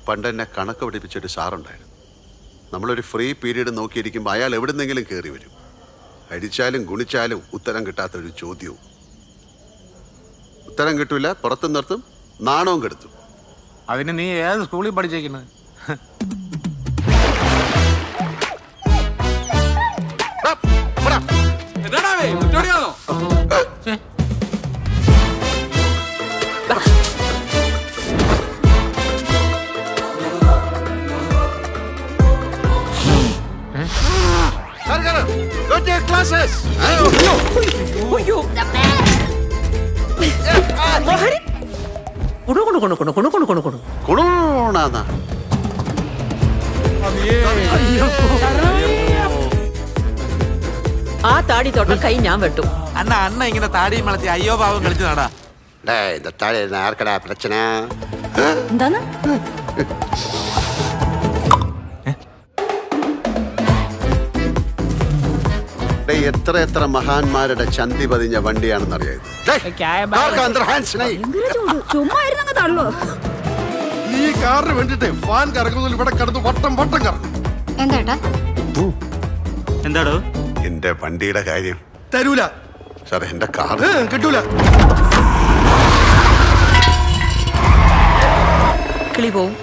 പണ്ട് എന്നെ കണക്ക് പഠിപ്പിച്ചൊരു സാറുണ്ടായിരുന്നു. നമ്മളൊരു ഫ്രീ പീരീഡ് നോക്കിയിരിക്കുമ്പോൾ അയാൾ എവിടുന്നെങ്കിലും കയറി വരും. അടിച്ചാലും ഗുണിച്ചാലും ഉത്തരം കിട്ടാത്തൊരു ചോദ്യവും. ഉത്തരം കിട്ടൂല, പുറത്തു നിർത്തും, നാണവും കെടുത്തും. അതിന് നീ ഏത് സ്കൂളിൽ പഠിച്ചേക്കുന്നത്? ആ താടി തൊട്ട കൈ ഞാൻ വെട്ടും. അണ്ണ ഇങ്ങനെ താടിയും വളർത്തി അയ്യോ പാവം കളിച്ചു നടാ. ആർക്കടാ പ്രശ്ന? എന്താണ് എത്ര എത്ര മഹാന്മാരുടെ ചന്തി പതിഞ്ഞ വണ്ടിയാണെന്നറിയാം. ഈ കാറിന് വേണ്ടിട്ട് ഫാൻ കറങ്ങുന്നതിൽ ഇവിടെ കിടന്ന് വട്ടം വട്ടം കറങ്ങും. എന്താടോ എന്റെ വണ്ടിയുടെ കാര്യം? തരൂല സാർ, എന്റെ കാർ കിട്ടൂല. കിളി പോവും.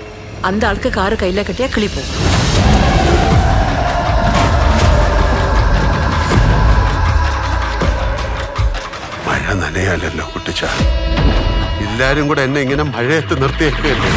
അന്ത ആൾക്ക് കാറ് കയ്യിലെ കെട്ടിയാ കിളി പോവും. മഴ നനയാലല്ലോ കുട്ടിച്ച. എല്ലാരും കൂടെ എന്നെ ഇങ്ങനെ മഴയത്ത് നിർത്തിയേക്കല്ലേ.